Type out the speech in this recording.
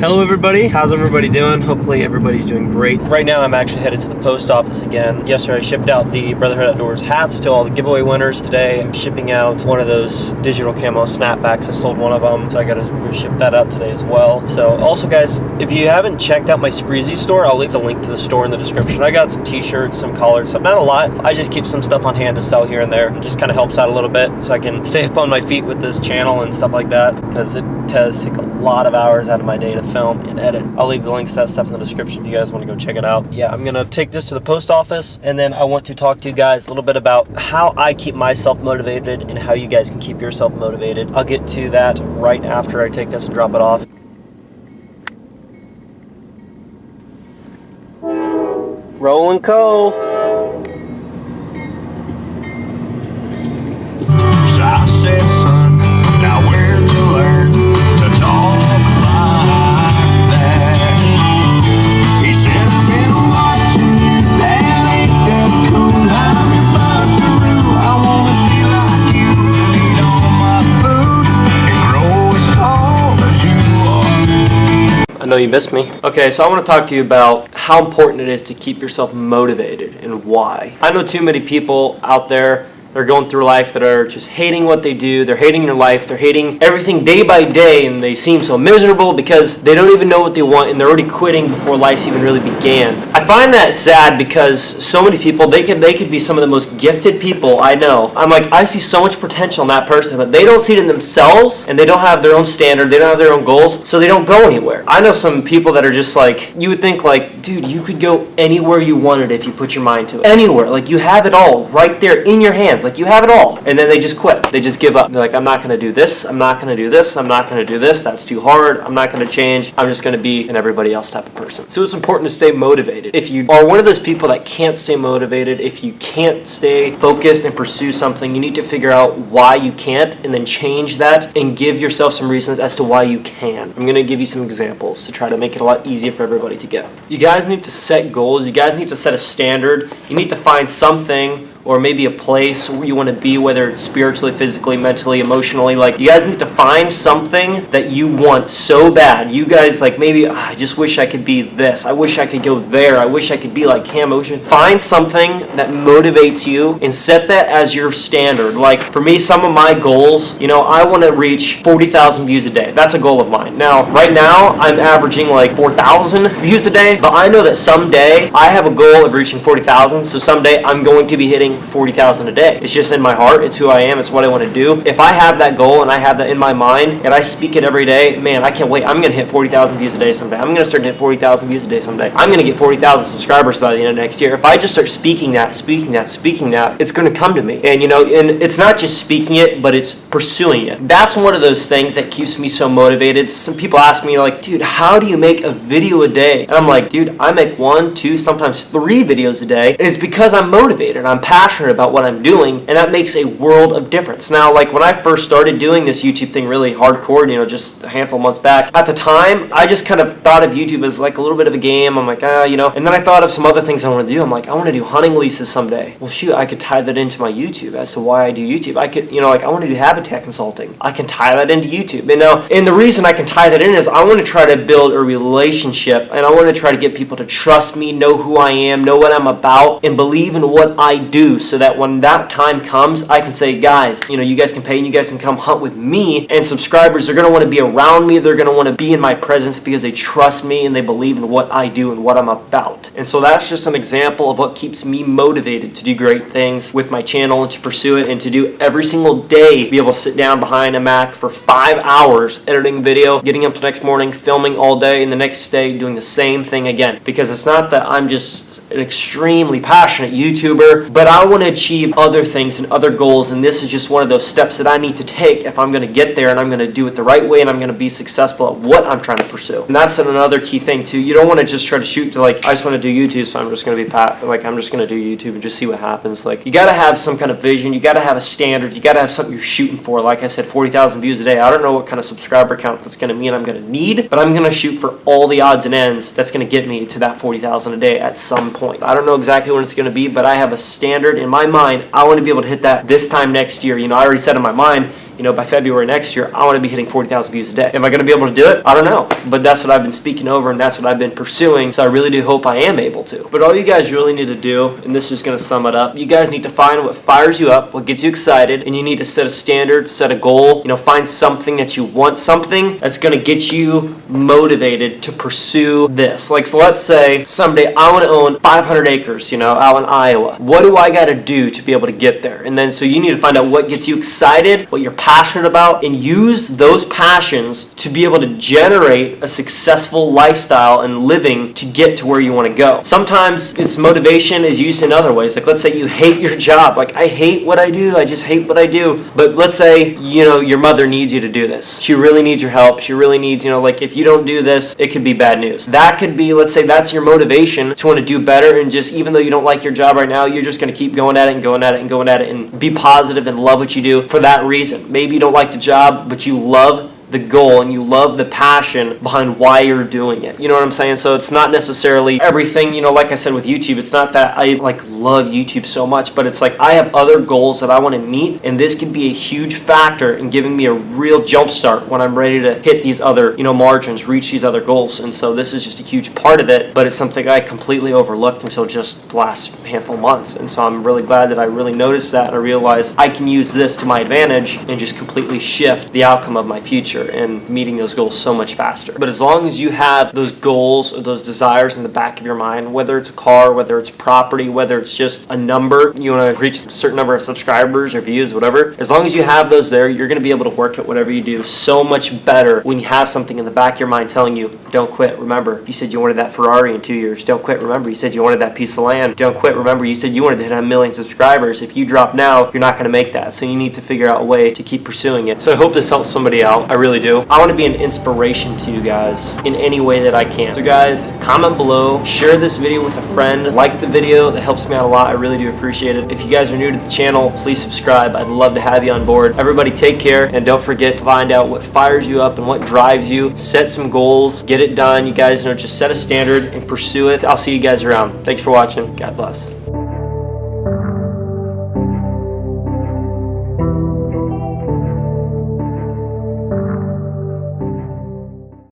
Hello everybody, how's everybody doing? Hopefully everybody's doing great. Right now I'm actually headed to the post office again. Yesterday I shipped out the Brotherhood Outdoors hats to all the giveaway winners. Today I'm shipping out one of those digital camo snapbacks. I sold one of them, so I gotta go ship that out today as well. So also guys, if you haven't checked out my Spreezy store, I'll leave a link to the store in the description. I got some t-shirts, some collars, so not a lot. I just keep some stuff on hand to sell here and there. It just kind of helps out a little bit so I can stay up on my feet with this channel and stuff like that, because it does take a lot of hours out of my day to film and edit. I'll leave the links to that stuff in the description if you guys want to go check it out. Yeah, I'm gonna take this to the post office, and then I want to talk to you guys a little bit about how I keep myself motivated and how you guys can keep yourself motivated. I'll get to that right after I take this and drop it off. Rolling coal. So I said, son, now where to learn to talk like that? He said, I've been watching you, that ain't that cool. I'm your buckaroo, I wanna be like you, eat all my food and grow as tall as you are. I know you missed me. Okay, so I want to talk to you about how important it is to keep yourself motivated and why. I know too many people out there, they're going through life that are just hating what they do. They're hating their life. They're hating everything day by day, and they seem so miserable because they don't even know what they want, and they're already quitting before life's even really began. I find that sad because so many people, they could be some of the most gifted people I know. I'm like, I see so much potential in that person, but they don't see it in themselves, and they don't have their own standard. They don't have their own goals, so they don't go anywhere. I know some people that are just like, you would think like, dude, you could go anywhere you wanted if you put your mind to it. Anywhere. Like, you have it all right there in your hands. Like, you have it all. And then they just quit. They just give up. They're like, I'm not going to do this. I'm not going to do this. I'm not going to do this. That's too hard. I'm not going to change. I'm just going to be an everybody else type of person. So it's important to stay motivated. If you are one of those people that can't stay motivated, if you can't stay focused and pursue something, you need to figure out why you can't and then change that and give yourself some reasons as to why you can. I'm going to give you some examples to try to make it a lot easier for everybody to get. You guys need to set goals. You guys need to set a standard. You need to find something or maybe a place where you want to be, whether it's spiritually, physically, mentally, emotionally. Like, you guys need to find something that you want so bad. You guys, like, maybe, I just wish I could be this. I wish I could go there. I wish I could be like Cam Ocean. Find something that motivates you and set that as your standard. Like, for me, some of my goals, you know, I want to reach 40,000 views a day. That's a goal of mine. Now, right now, I'm averaging like 4,000 views a day, but I know that someday I have a goal of reaching 40,000, so someday I'm going to be hitting 40,000 a day. It's just in my heart. It's who I am. It's what I want to do. If I have that goal and I have that in my mind and I speak it every day, man, I can't wait. I'm going to hit 40,000 views a day someday. I'm going to start to hit 40,000 views a day someday. I'm going to get 40,000 subscribers by the end of next year. If I just start speaking that, it's going to come to me. And, you know, and it's not just speaking it, but it's pursuing it. That's one of those things that keeps me so motivated. Some people ask me, like, dude, how do you make a video a day? And I'm like, dude, I make 1, 2, sometimes 3 videos a day. And it's because I'm motivated. I'm passionate about what I'm doing, and that makes a world of difference. Now, like, when I first started doing this YouTube thing really hardcore, you know, just a handful of months back, at the time, I just kind of thought of YouTube as like a little bit of a game. I'm like, you know, and then I thought of some other things I want to do. I'm like, I want to do hunting leases someday. Well, shoot, I could tie that into my YouTube as to why I do YouTube. I could, you know, like, I want to do habitat consulting. I can tie that into YouTube. And now, and the reason I can tie that in is I want to try to build a relationship, and I want to try to get people to trust me, know who I am, know what I'm about, and believe in what I do, so that when that time comes, I can say, guys, you know, you guys can pay and you guys can come hunt with me, and subscribers are going to want to be around me. They're going to want to be in my presence because they trust me and they believe in what I do and what I'm about. And so that's just an example of what keeps me motivated to do great things with my channel and to pursue it and to do every single day, be able to sit down behind a Mac for 5 hours editing video, getting up the next morning, filming all day, and the next day doing the same thing again. Because it's not that I'm just an extremely passionate YouTuber, but I want to achieve other things and other goals, and this is just one of those steps that I need to take if I'm going to get there, and I'm going to do it the right way, and I'm going to be successful at what I'm trying to pursue. And that's another key thing too. You don't want to just try to shoot to, like, I just want to do YouTube, so I'm just going to be I'm just going to do YouTube and just see what happens. Like, you got to have some kind of vision. You got to have a standard. You got to have something you're shooting for. Like I said, 40,000 views a day. I don't know what kind of subscriber count that's going to mean I'm going to need, but I'm going to shoot for all the odds and ends that's going to get me to that 40,000 a day at some point. I don't know exactly when it's going to be, but I have a standard in my mind. I want to be able to hit that this time next year. You know, I already said in my mind, by February next year, I want to be hitting 40,000 views a day. Am I going to be able to do it? I don't know. But that's what I've been speaking over, and that's what I've been pursuing. So I really do hope I am able to. But all you guys really need to do, and this is going to sum it up, you guys need to find what fires you up, what gets you excited, and you need to set a standard, set a goal, find something that you want, something that's going to get you motivated to pursue this. Like, so let's say someday I want to own 500 acres, out in Iowa. What do I got to do to be able to get there? And then so you need to find out what gets you excited, what you're passionate about, and use those passions to be able to generate a successful lifestyle and living to get to where you want to go. Sometimes it's motivation is used in other ways. Like, let's say you hate your job. Like, I hate what I do. I just hate what I do. But let's say, your mother needs you to do this. She really needs your help. She really needs, like, if you don't do this, it could be bad news. That could be, let's say that's your motivation to want to do better, and just, even though you don't like your job right now, you're just going to keep going at it and going at it and going at it and be positive and love what you do for that reason. Maybe you don't like the job, but you love the goal and you love the passion behind why you're doing it. You know what I'm saying? So it's not necessarily everything, like I said with YouTube, it's not that I love YouTube so much, but it's like I have other goals that I want to meet, and this can be a huge factor in giving me a real jump start when I'm ready to hit these other, margins, reach these other goals. And so this is just a huge part of it, but it's something I completely overlooked until just the last handful of months. And so I'm really glad that I really noticed that, and I realized I can use this to my advantage and just completely shift the outcome of my future and meeting those goals so much faster. But as long as you have those goals or those desires in the back of your mind, whether it's a car, whether it's property, whether it's just a number, you want to reach a certain number of subscribers or views, whatever, as long as you have those there, you're going to be able to work at whatever you do so much better when you have something in the back of your mind telling you, don't quit. Remember, you said you wanted that Ferrari in 2 years. Don't quit. Remember, you said you wanted that piece of land. Don't quit. Remember, you said you wanted to hit 1 million subscribers. If you drop now, you're not going to make that. So you need to figure out a way to keep pursuing it. So I hope this helps somebody out. I really do. I want to be an inspiration to you guys in any way that I can. So guys, comment below, share this video with a friend, like the video. That helps me out a lot. I really do appreciate it. If you guys are new to the channel, please subscribe. I'd love to have you on board. Everybody take care, and don't forget to find out what fires you up and what drives you. Set some goals, get it done. You guys just set a standard and pursue it. I'll see you guys around. Thanks for watching. God bless.